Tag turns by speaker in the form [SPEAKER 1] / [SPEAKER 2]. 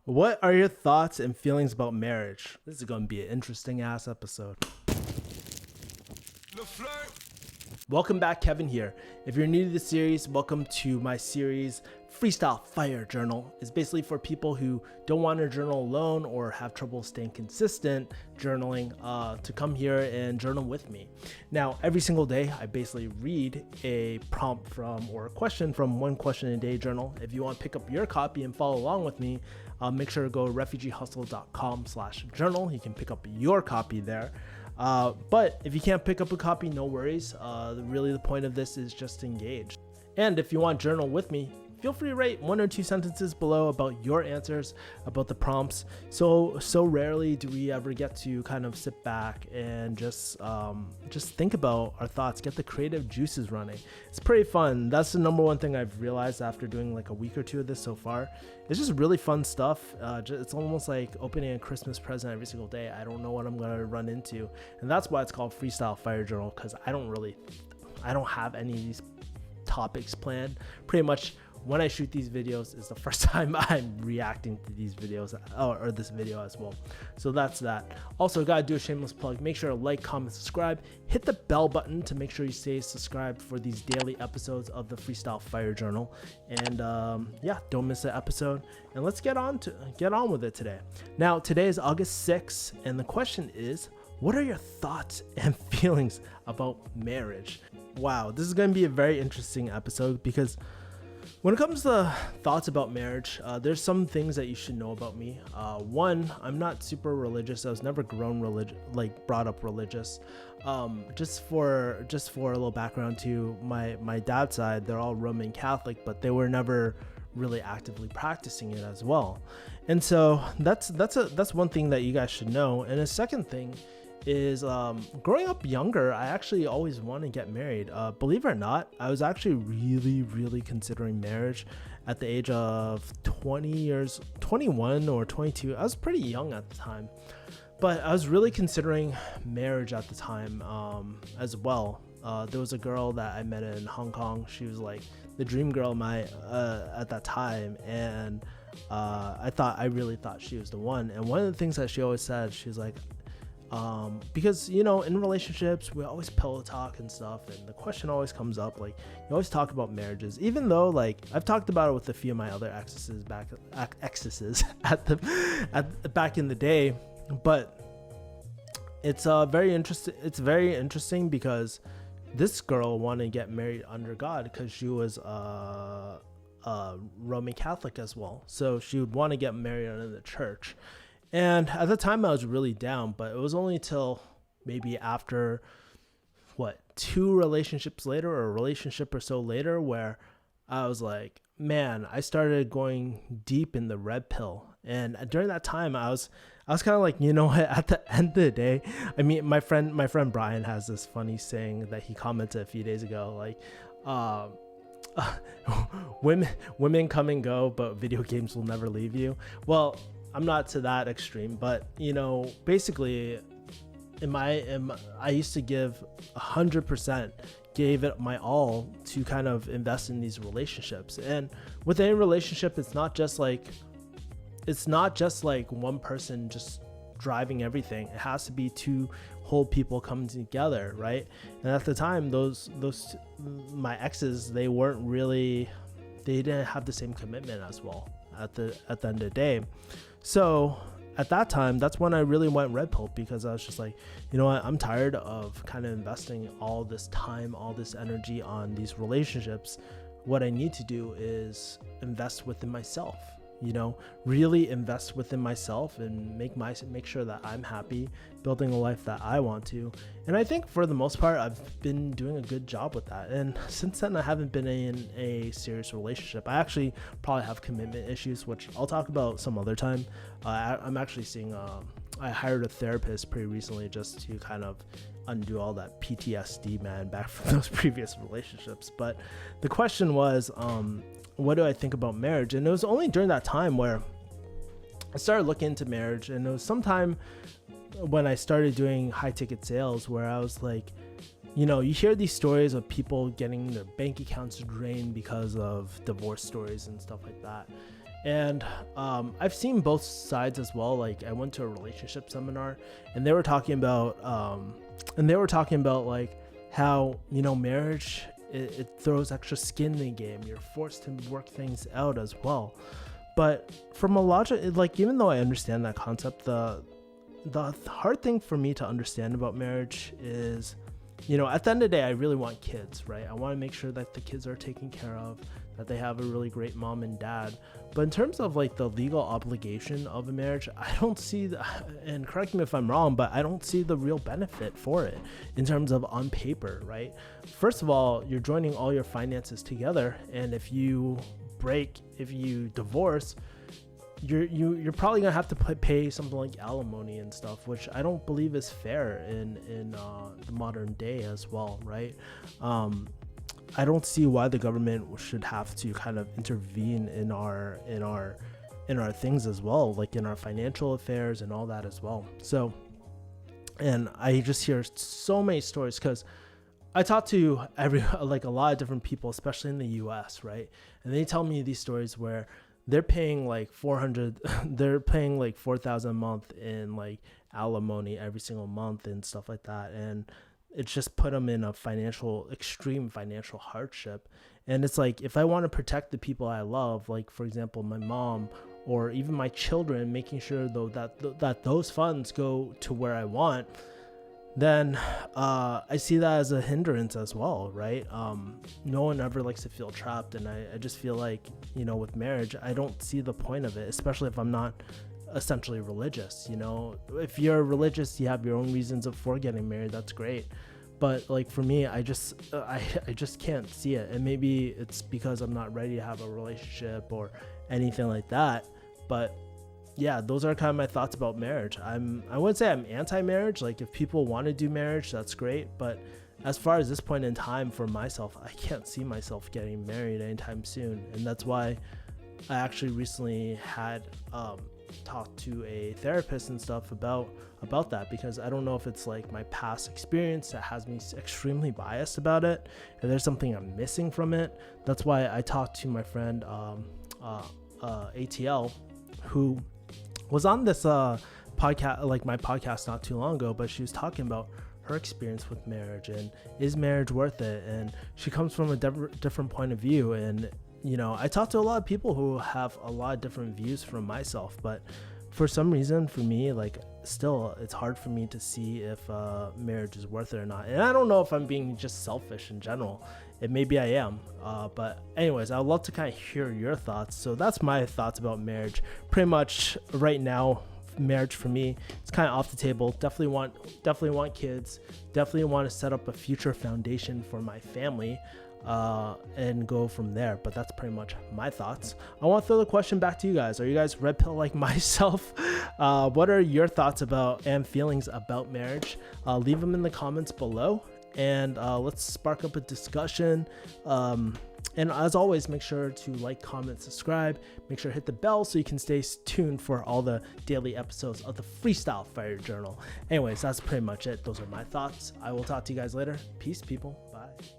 [SPEAKER 1] What are your thoughts and feelings about marriage? This is going to be an interesting ass episode. Welcome back, Kevin here. If you're new to the series, welcome to my series, Freestyle Fire Journal. It's basically for people who don't want to journal alone or have trouble staying consistent journaling to come here and journal with me. Now, every single day, I basically read a prompt from or a question from One Question a Day journal. If you want to pick up your copy and follow along with me, make sure to go to refugeehustle.com/journal. You can pick up your copy there. But if you can't pick up a copy, no worries. Really the point of this is just to engage. And if you want to journal with me, feel free to write 1 or 2 sentences below about your answers, about the prompts. So rarely do we ever get to kind of sit back and just think about our thoughts, get the creative juices running. It's pretty fun. That's the number one thing I've realized after doing like a week or two of this so far. It's just really fun stuff. It's almost like opening a Christmas present every single day. I don't know what I'm gonna run into, and that's why it's called Freestyle Fire Journal, because I don't have any of these topics planned. Pretty much when I shoot these videos is the first time I'm reacting to these videos or this video as well. So that's that. Also, gotta do a shameless plug. Make sure to like, comment, subscribe. Hit the bell button to make sure you stay subscribed for these daily episodes of the Freestyle Fire Journal. And yeah, don't miss an episode. And let's get on with it today. Now, today is August 6th, and the question is, what are your thoughts and feelings about marriage? Wow, this is going to be a very interesting episode because when it comes to thoughts about marriage, there's some things that you should know about me. One, I'm not super religious. I was never brought up religious. Just for a little background to my dad's side, they're all Roman Catholic, but they were never really actively practicing it as well. And so that's one thing that you guys should know. And a second thing is growing up younger, I actually always wanted to get married. Believe it or not, I was actually really considering marriage at the age of 21 or 22. I was pretty young at the time, but I was really considering marriage at the time as well. There was a girl that I met in Hong Kong. She was like the dream girl at that time, and I really thought she was the one. And one of the things that she always said, she's like, because in relationships we always pillow talk and stuff, and the question always comes up, like, you always talk about marriages, even though like I've talked about it with a few of my other exes back in the day, but it's very interesting because this girl wanted to get married under God because she was Roman Catholic as well, so she would want to get married under the church. And at the time I was really down, but it was only till maybe after 2 relationships later, or a relationship or so later, where I was like, man, I started going deep in the red pill. And during that time I was kind of like, you know what, at the end of the day, I mean, my friend Brian has this funny saying that he commented a few days ago, like, women come and go, but video games will never leave you. Well, I'm not to that extreme, but basically I used to give 100%, gave it my all to kind of invest in these relationships. And with any relationship, it's not just like one person just driving everything. It has to be 2 whole people coming together, right? And at the time, those my exes, they didn't have the same commitment as well at the end of the day. So at that time, that's when I really went red pill, because I was just like, you know what, I'm tired of kind of investing all this time, all this energy on these relationships. What I need to do is invest within myself, really invest within myself and make sure that I'm happy, building a life that I want to. And I think for the most part, I've been doing a good job with that. And since then, I haven't been in a serious relationship. I actually probably have commitment issues, which I'll talk about some other time. I'm actually seeing, I hired a therapist pretty recently just to kind of undo all that PTSD, man, back from those previous relationships. But the question was, what do I think about marriage? And it was only during that time where I started looking into marriage, and it was sometime when I started doing high ticket sales where I was like, you hear these stories of people getting their bank accounts drained because of divorce stories and stuff like that. And I've seen both sides as well. Like I went to a relationship seminar, and they were talking about like how, you know, marriage, it throws extra skin in the game. You're forced to work things out as well. But from a logic, like, even though I understand that concept, the hard thing for me to understand about marriage is, you know, at the end of the day, I really want kids, right? I want to make sure that the kids are taken care of, that they have a really great mom and dad. But in terms of like the legal obligation of a marriage, I don't see, and correct me if I'm wrong, but I don't see the real benefit for it in terms of on paper, right? First of all, you're joining all your finances together, and if you divorce, you're probably gonna have to pay something like alimony and stuff, which I don't believe is fair in the modern day as well, right? I don't see why the government should have to kind of intervene in our things as well, like in our financial affairs and all that as well. So, and I just hear so many stories, because I talk to a lot of different people, especially in the US, right? And they tell me these stories where they're paying like $4,000 a month in like alimony every single month and stuff like that. And it's just put them in a extreme financial hardship. And it's like, if I want to protect the people I love, like for example, my mom or even my children, making sure though that those funds go to where I want, then I see that as a hindrance as well, right? No one ever likes to feel trapped, and I just feel like, you know, with marriage, I don't see the point of it, especially if I'm not essentially religious. You know, if you're religious, you have your own reasons for getting married, that's great. But like for me, I just can't see it. And maybe it's because I'm not ready to have a relationship or anything like that. But yeah, those are kind of my thoughts about marriage. I wouldn't say I'm anti-marriage. Like if people want to do marriage, that's great. But as far as this point in time for myself, I can't see myself getting married anytime soon. And that's why I actually recently had talked to a therapist and stuff about that, because I don't know if it's like my past experience that has me extremely biased about it, and there's something I'm missing from it. That's why I talked to my friend ATL, who was on this podcast, like my podcast not too long ago, but she was talking about her experience with marriage and is marriage worth it, and she comes from a different point of view. And you know, I talk to a lot of people who have a lot of different views from myself, but for some reason for me, like still it's hard for me to see if marriage is worth it or not. And I don't know if I'm being just selfish in general, and maybe I am, but anyways, I'd love to kind of hear your thoughts. So that's my thoughts about marriage. Pretty much right now, marriage for me, it's kind of off the table. Definitely want kids, definitely want to set up a future foundation for my family, and go from there. But that's pretty much my thoughts. I want to throw the question back to you guys. Are you guys red pill like myself? What are your thoughts about and feelings about marriage? Leave them in the comments below, and let's spark up a discussion. And as always, make sure to like, comment, subscribe. Make sure to hit the bell so you can stay tuned for all the daily episodes of the Freestyle Fire Journal. Anyways, that's pretty much it. Those are my thoughts. I will talk to you guys later. Peace, people.